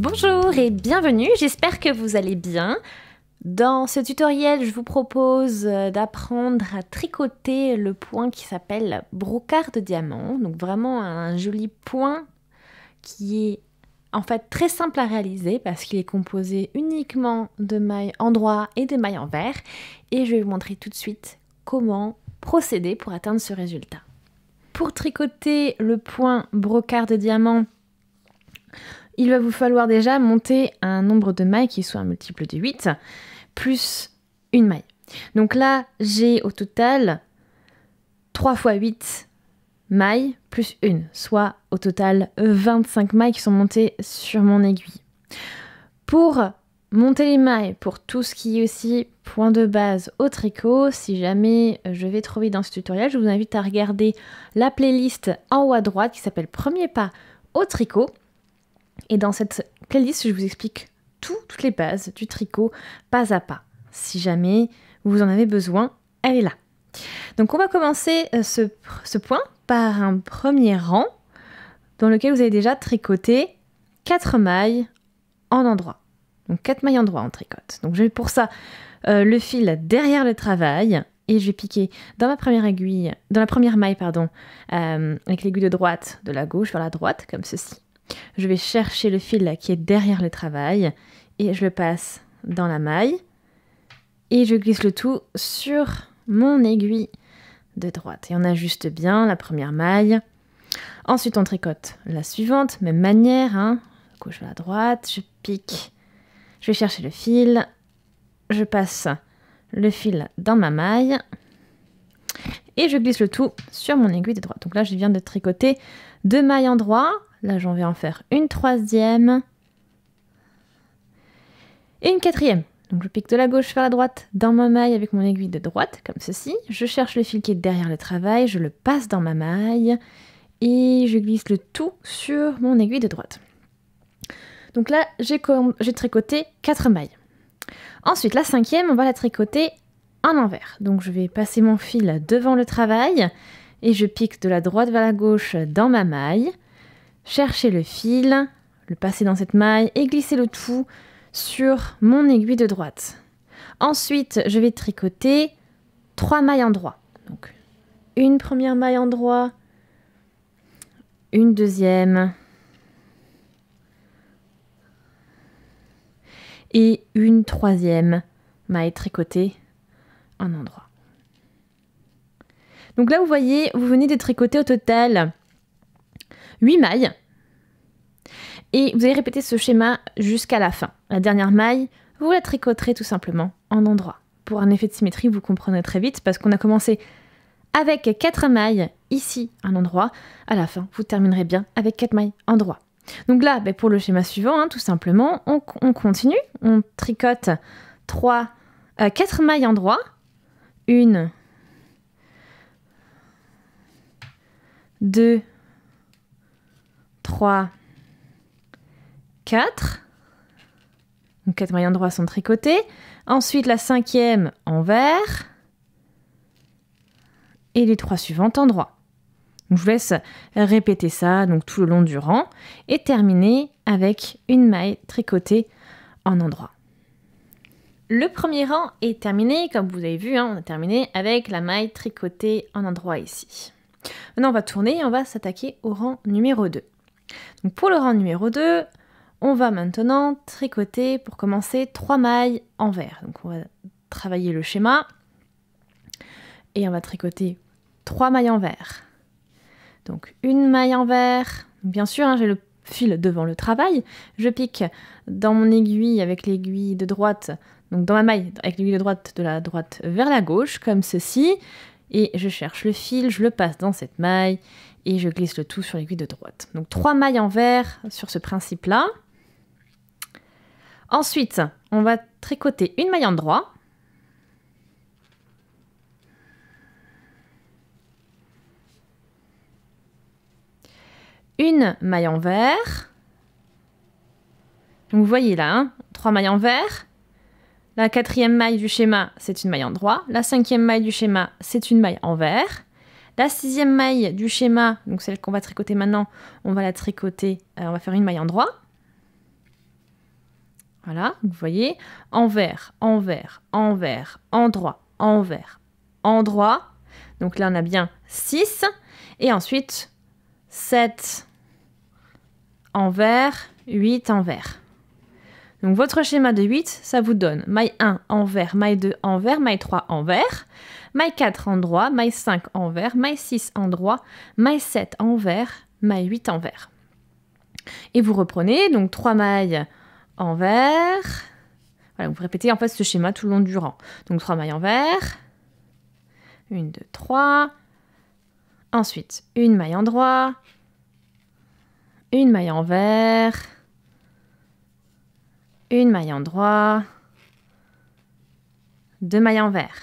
Bonjour et bienvenue, j'espère que vous allez bien. Dans ce tutoriel, je vous propose d'apprendre à tricoter le point qui s'appelle brocart de diamant. Donc vraiment un joli point qui est en fait très simple à réaliser parce qu'il est composé uniquement de mailles endroit et de mailles envers. Et je vais vous montrer tout de suite comment procéder pour atteindre ce résultat. Pour tricoter le point brocart de diamant, il va vous falloir déjà monter un nombre de mailles qui soit un multiple de 8 plus une maille. Donc là, j'ai au total 3 fois 8 mailles plus une, soit au total 25 mailles qui sont montées sur mon aiguille. Pour monter les mailles, pour tout ce qui est aussi point de base au tricot, si jamais je vais trop vite dans ce tutoriel, je vous invite à regarder la playlist en haut à droite qui s'appelle Premier pas au tricot. Et dans cette playlist, je vous explique toutes les bases du tricot, pas à pas. Si jamais vous en avez besoin, elle est là. Donc on va commencer ce point par un premier rang dans lequel vous avez déjà tricoté 4 mailles en endroit. Donc 4 mailles endroit en tricote. Donc je vais pour ça le fil derrière le travail et je vais piquer dans ma première aiguille, dans la première maille avec l'aiguille de droite, de la gauche vers la droite, comme ceci. Je vais chercher le fil qui est derrière le travail et je le passe dans la maille et je glisse le tout sur mon aiguille de droite. Et on ajuste bien la première maille. Ensuite, on tricote la suivante, même manière, gauche vers la droite, je pique, je vais chercher le fil, je passe le fil dans ma maille et je glisse le tout sur mon aiguille de droite. Donc là, je viens de tricoter 2 mailles endroit. Là, j'en vais en faire une troisième et une quatrième. Donc, je pique de la gauche vers la droite dans ma maille avec mon aiguille de droite, comme ceci. Je cherche le fil qui est derrière le travail, je le passe dans ma maille et je glisse le tout sur mon aiguille de droite. Donc là, j'ai tricoté 4 mailles. Ensuite, la cinquième, on va la tricoter en envers. Donc, je vais passer mon fil devant le travail et je pique de la droite vers la gauche dans ma maille. Chercher le fil, le passer dans cette maille et glisser le tout sur mon aiguille de droite. Ensuite, je vais tricoter 3 mailles endroit. Donc, une première maille endroit, une deuxième et une troisième maille tricotée en endroit. Donc là, vous voyez, vous venez de tricoter au total 8 mailles et vous allez répéter ce schéma jusqu'à la fin. La dernière maille, vous la tricoterez tout simplement en endroit. Pour un effet de symétrie, vous comprendrez très vite parce qu'on a commencé avec 4 mailles ici en endroit. À la fin, vous terminerez bien avec 4 mailles endroit. Donc là, pour le schéma suivant, tout simplement, on continue. On tricote 4 mailles endroit. 1, 2, 3, 4. Donc 4 mailles endroit sont tricotées. Ensuite, la cinquième envers. Et les 3 suivantes endroit. Donc, je vous laisse répéter ça donc, tout le long du rang. Et terminer avec une maille tricotée en endroit. Le premier rang est terminé. Comme vous avez vu, on a terminé avec la maille tricotée en endroit ici. Maintenant, on va tourner et on va s'attaquer au rang numéro 2. Donc pour le rang numéro 2, on va maintenant tricoter pour commencer 3 mailles envers. Donc on va travailler le schéma et on va tricoter 3 mailles envers. Donc une maille envers, bien sûr, j'ai le fil devant le travail, je pique dans mon aiguille avec l'aiguille de droite, donc dans ma maille avec l'aiguille de la droite vers la gauche, comme ceci, et je cherche le fil, je le passe dans cette maille, et je glisse le tout sur l'aiguille de droite. Donc 3 mailles envers sur ce principe-là. Ensuite, on va tricoter une maille endroit. Une maille envers. Donc vous voyez là, 3 mailles envers. La 4e maille du schéma, c'est une maille endroit. La 5e maille du schéma, c'est une maille envers. La 6e maille du schéma, donc celle qu'on va tricoter maintenant, on va la tricoter, on va faire une maille endroit. Voilà, vous voyez, envers, envers, envers, endroit, envers, endroit. Donc là, on a bien 6. Et ensuite, 7 envers, 8 envers. Donc votre schéma de 8, ça vous donne maille 1 envers, maille 2 envers, maille 3 envers, maille 4 endroit, maille 5 envers, maille 6 endroit, maille 7 envers, maille 8 envers. Et vous reprenez donc 3 mailles envers. Voilà, vous répétez en fait ce schéma tout le long du rang. Donc 3 mailles envers. 1, 2, 3. Ensuite, une maille endroit. Une maille envers. Une maille endroit. 2 mailles envers.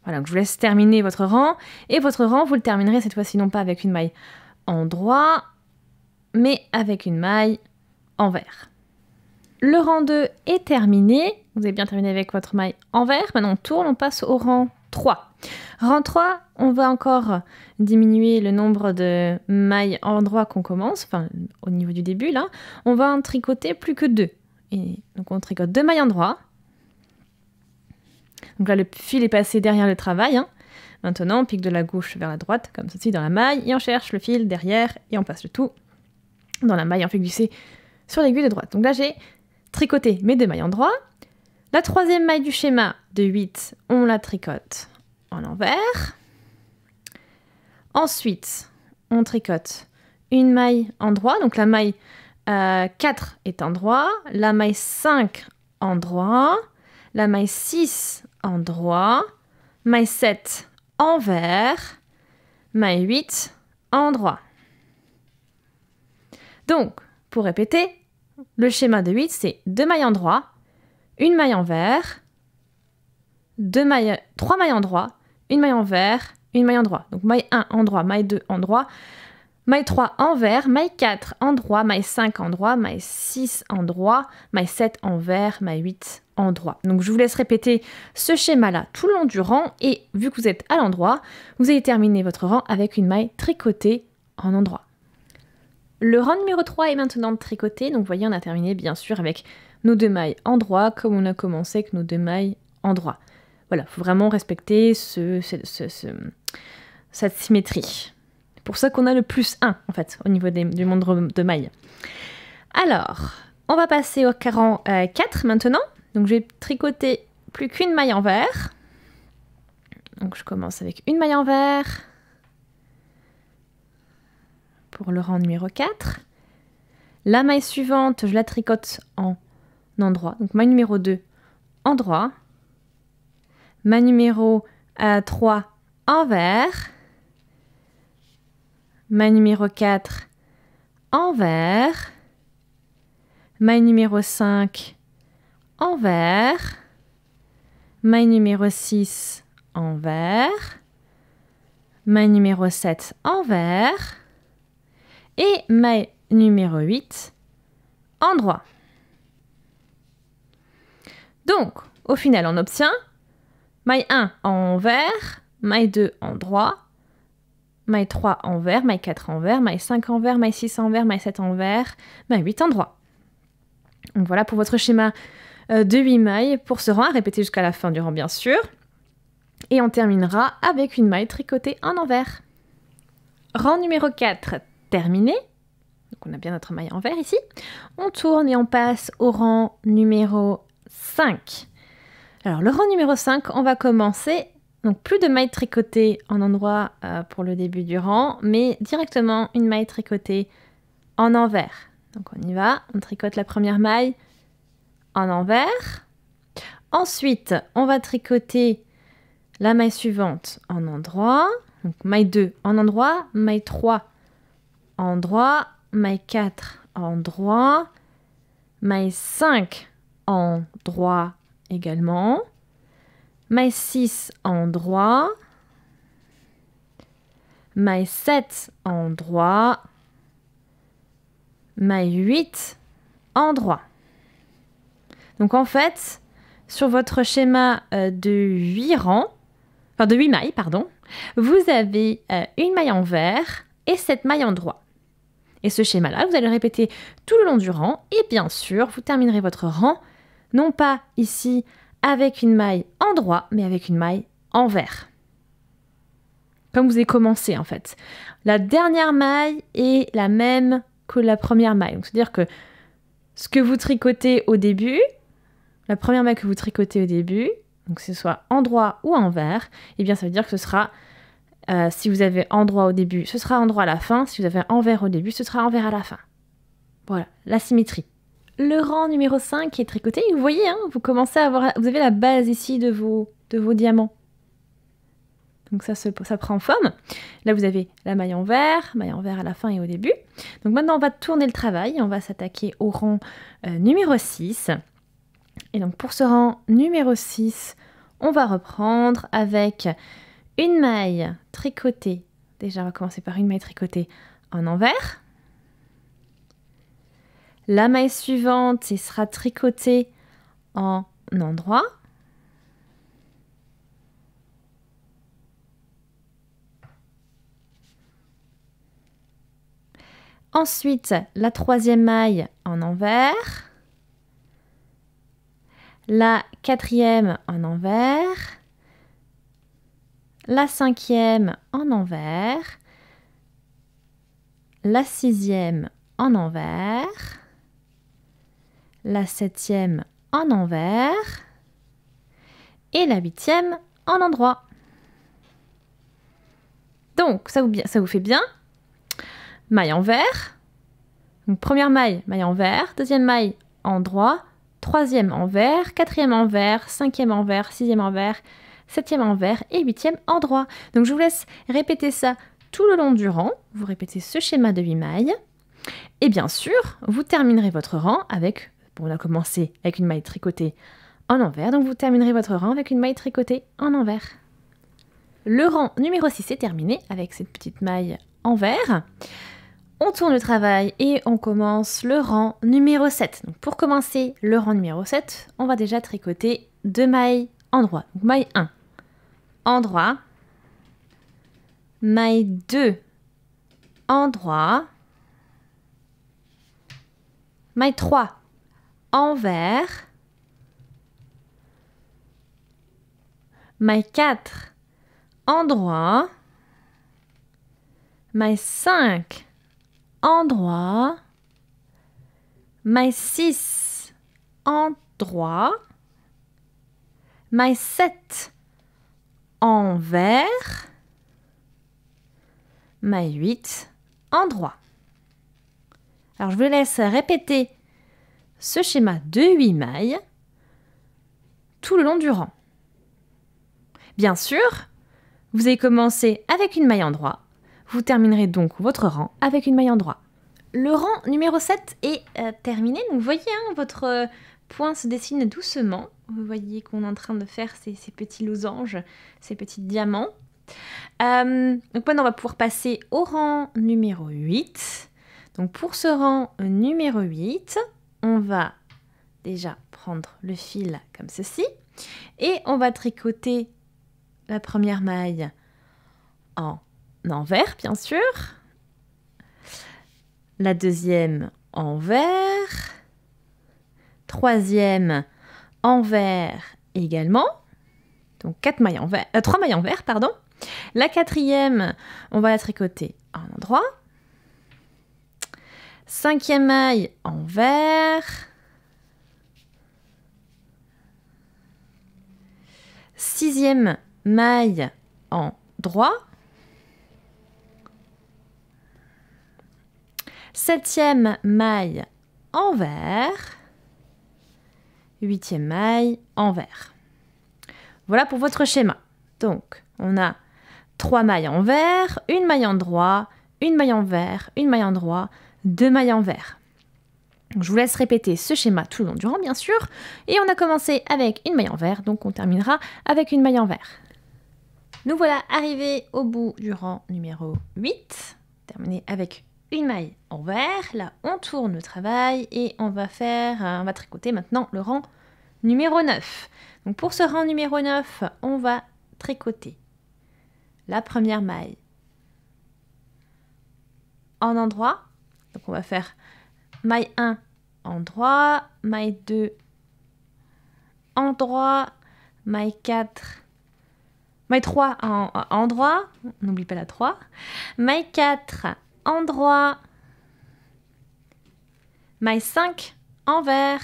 Voilà, donc je vous laisse terminer votre rang. Et votre rang, vous le terminerez cette fois-ci non pas avec une maille endroit, mais avec une maille envers. Le rang 2 est terminé. Vous avez bien terminé avec votre maille envers. Maintenant, on tourne, on passe au rang 3. Rang 3, on va encore diminuer le nombre de mailles endroit qu'on commence, enfin au niveau du début là. On va en tricoter plus que 2. Et donc on tricote 2 mailles endroit. Donc là, le fil est passé derrière le travail. Maintenant, on pique de la gauche vers la droite, comme ceci, dans la maille, et on cherche le fil derrière, et on passe le tout dans la maille, on fait glisser sur l'aiguille de droite. Donc là, j'ai tricoté mes 2 mailles endroit. La troisième maille du schéma de 8, on la tricote en envers. Ensuite, on tricote une maille endroit, donc la maille 4 est endroit, la maille 5 endroit, la maille 6 endroit, maille 7 envers, maille 8 endroit. Donc, pour répéter, le schéma de 8, c'est 2 mailles endroit, une maille envers, 3 mailles endroit, une maille envers, une maille endroit. Donc maille 1 endroit, maille 2 endroit, maille 3 envers, maille 4 endroit, maille 5 endroit, maille 6 endroit, maille 7 envers, maille 8 endroit. Donc je vous laisse répéter ce schéma-là tout le long du rang et vu que vous êtes à l'endroit, vous allez terminer votre rang avec une maille tricotée en endroit. Le rang numéro 3 est maintenant tricoté, donc vous voyez on a terminé bien sûr avec nos 2 mailles endroit comme on a commencé avec nos 2 mailles endroit. Voilà, il faut vraiment respecter cette symétrie. C'est pour ça qu'on a le plus 1 en fait au niveau du nombre de mailles. Alors, on va passer au rang 4 maintenant. Donc je vais tricoter plus qu'une maille envers. Donc je commence avec une maille envers. Pour le rang numéro 4. La maille suivante, je la tricote en endroit. Donc maille numéro 2, endroit. Maille numéro 3, envers. Maille numéro 4, envers. Maille numéro 5, envers. Maille numéro 6, envers. Maille numéro 7, envers. Et maille numéro 8, endroit. Donc, au final, on obtient maille 1 envers, maille 2 endroit, maille 3 envers, maille 4 envers, maille 5 envers, maille 6 envers, maille 7 envers, maille 8 endroit. Donc voilà pour votre schéma de 8 mailles pour ce rang, à répéter jusqu'à la fin du rang bien sûr. Et on terminera avec une maille tricotée en envers. Rang numéro 4 terminé. Donc on a bien notre maille envers ici. On tourne et on passe au rang numéro 5. Alors le rang numéro 5, on va commencer, donc plus de mailles tricotées en endroit pour le début du rang, mais directement une maille tricotée en envers. Donc on y va, on tricote la première maille en envers. Ensuite, on va tricoter la maille suivante en endroit. Donc maille 2 en endroit, maille 3 endroit, maille 4 endroit, maille 5 endroit également, maille 6 endroit, maille 7 endroit, maille 8 endroit. Donc en fait, sur votre schéma de 8 rangs, enfin de 8 mailles, pardon, vous avez une maille envers et 7 mailles endroit. Et ce schéma-là, vous allez le répéter tout le long du rang. Et bien sûr, vous terminerez votre rang, non pas ici avec une maille endroit, mais avec une maille envers. Comme vous avez commencé en fait. La dernière maille est la même que la première maille. Donc c'est-à-dire que ce que vous tricotez au début, la première maille que vous tricotez au début, donc que ce soit endroit ou envers, eh bien ça veut dire que ce sera, si vous avez endroit au début, ce sera endroit à la fin. Si vous avez envers au début, ce sera envers à la fin. Voilà, la symétrie. Le rang numéro 5 est tricoté. Vous voyez, hein, vous commencez à avoir, vous avez la base ici de vos diamants. Donc ça prend forme. Là, vous avez la maille envers à la fin et au début. Donc maintenant, on va tourner le travail. On va s'attaquer au rang numéro 6. Et donc pour ce rang numéro 6, on va reprendre avec une maille tricotée. Déjà, on va commencer par une maille tricotée en envers. La maille suivante, elle sera tricotée en endroit. Ensuite, la troisième maille en envers. La quatrième en envers. La cinquième en envers. La sixième en envers. La septième en envers. Et la huitième en endroit. Donc, ça vous fait bien. Maille envers. Donc, première maille, maille envers. Deuxième maille, endroit. Troisième envers. Quatrième envers. Cinquième envers. Sixième envers. Septième envers. Et huitième endroit. Donc, je vous laisse répéter ça tout le long du rang. Vous répétez ce schéma de 8 mailles. Et bien sûr, vous terminerez votre rang avec... Bon, on a commencé avec une maille tricotée en envers. Donc, vous terminerez votre rang avec une maille tricotée en envers. Le rang numéro 6 est terminé avec cette petite maille envers. On tourne le travail et on commence le rang numéro 7. Donc pour commencer le rang numéro 7, on va déjà tricoter 2 mailles endroit. Donc maille 1, endroit. Maille 2, endroit. Maille 3, envers. Maille 4, endroit. Maille 5, endroit. Maille 6, endroit. Maille 7, envers. Maille 8, endroit. Alors je vous laisse répéter ce schéma de 8 mailles tout le long du rang. Bien sûr, vous avez commencé avec une maille endroit. Vous terminerez donc votre rang avec une maille endroit. Le rang numéro 7 est terminé. Donc vous voyez, hein, votre point se dessine doucement. Vous voyez qu'on est en train de faire ces petits losanges, ces petits diamants. Donc maintenant, on va pouvoir passer au rang numéro 8. Donc pour ce rang numéro 8, on va déjà prendre le fil comme ceci. Et on va tricoter la première maille en envers, bien sûr. La deuxième envers. Troisième envers également. Donc 3 mailles envers, pardon. La quatrième, on va la tricoter en endroit. Cinquième maille envers. Sixième maille en droit. Septième maille envers. Huitième maille envers. Voilà pour votre schéma. Donc, on a 3 mailles envers, une maille en droit, une maille envers, une maille en droit, 2 mailles envers. Donc, je vous laisse répéter ce schéma tout le long du rang, bien sûr. Et on a commencé avec une maille envers, donc on terminera avec une maille envers. Nous voilà arrivés au bout du rang numéro 8, terminé avec une maille envers. Là, on tourne le travail et on va tricoter maintenant le rang numéro 9. Donc pour ce rang numéro 9, on va tricoter la première maille en endroit. Donc on va faire maille 1 en droit, maille 2 en droit, maille 4, maille 3 en droit, n'oublie pas la 3, maille 4 en droit, maille 5 envers,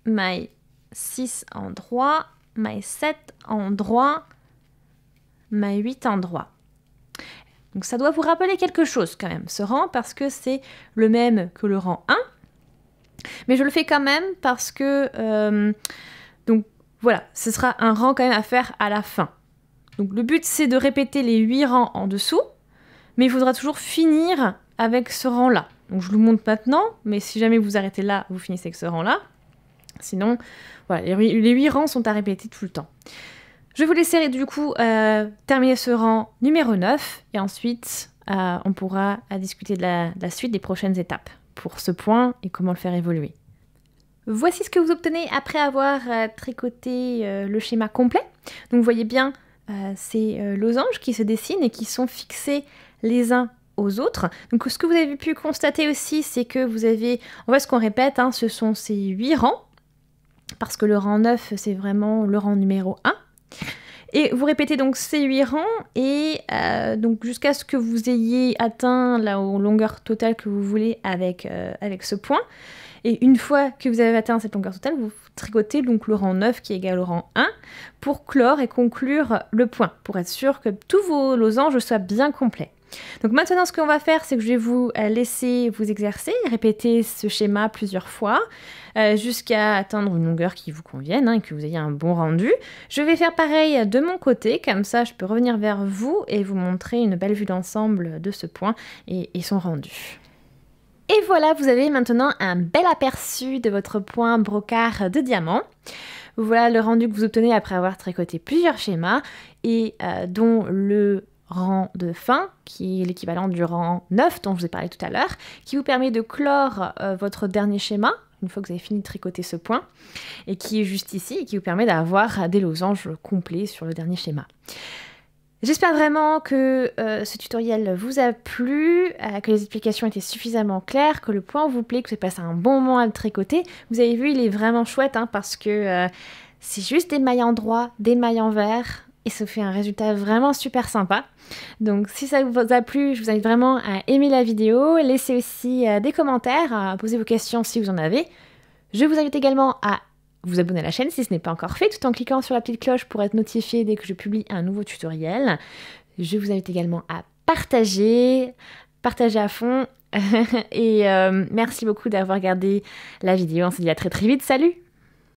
maille 6 en droit, maille 7 en droit, maille 8 en droit. Donc ça doit vous rappeler quelque chose quand même, ce rang, parce que c'est le même que le rang 1. Mais je le fais quand même parce que... donc voilà, ce sera un rang quand même à faire à la fin. Donc le but c'est de répéter les 8 rangs en dessous, mais il faudra toujours finir avec ce rang-là. Donc je vous le montre maintenant, mais si jamais vous arrêtez là, vous finissez avec ce rang-là. Sinon, voilà, les 8 rangs sont à répéter tout le temps. Je vais vous laisser du coup terminer ce rang numéro 9 et ensuite on pourra discuter de la suite des prochaines étapes pour ce point et comment le faire évoluer. Voici ce que vous obtenez après avoir tricoté le schéma complet. Donc vous voyez bien ces losanges qui se dessinent et qui sont fixés les uns aux autres. Donc ce que vous avez pu constater aussi, c'est que vous avez, en fait ce qu'on répète, hein, ce sont ces 8 rangs, parce que le rang 9 c'est vraiment le rang numéro 1. Et vous répétez donc ces 8 rangs et donc jusqu'à ce que vous ayez atteint la longueur totale que vous voulez avec ce point. Et une fois que vous avez atteint cette longueur totale, vous tricotez donc le rang 9 qui est égal au rang 1 pour clore et conclure le point, pour être sûr que tous vos losanges soient bien complets. Donc maintenant, ce qu'on va faire, c'est que je vais vous laisser vous exercer, répéter ce schéma plusieurs fois, jusqu'à atteindre une longueur qui vous convienne, hein, et que vous ayez un bon rendu. Je vais faire pareil de mon côté, comme ça je peux revenir vers vous et vous montrer une belle vue d'ensemble de ce point et son rendu. Et voilà, vous avez maintenant un bel aperçu de votre point brocart de diamant. Voilà le rendu que vous obtenez après avoir tricoté plusieurs schémas et dont le rang de fin, qui est l'équivalent du rang 9 dont je vous ai parlé tout à l'heure, qui vous permet de clore votre dernier schéma, une fois que vous avez fini de tricoter ce point, et qui est juste ici, et qui vous permet d'avoir des losanges complets sur le dernier schéma. J'espère vraiment que ce tutoriel vous a plu, que les explications étaient suffisamment claires, que le point vous plaît, que vous avez passé un bon moment à le tricoter. Vous avez vu, il est vraiment chouette, hein, parce que c'est juste des mailles en droit, des mailles en vert, et ça fait un résultat vraiment super sympa. Donc si ça vous a plu, je vous invite vraiment à aimer la vidéo, laissez aussi des commentaires, à poser vos questions si vous en avez. Je vous invite également à vous abonner à la chaîne si ce n'est pas encore fait, tout en cliquant sur la petite cloche pour être notifié dès que je publie un nouveau tutoriel. Je vous invite également à partager à fond. Et merci beaucoup d'avoir regardé la vidéo. On se dit à très très vite, salut!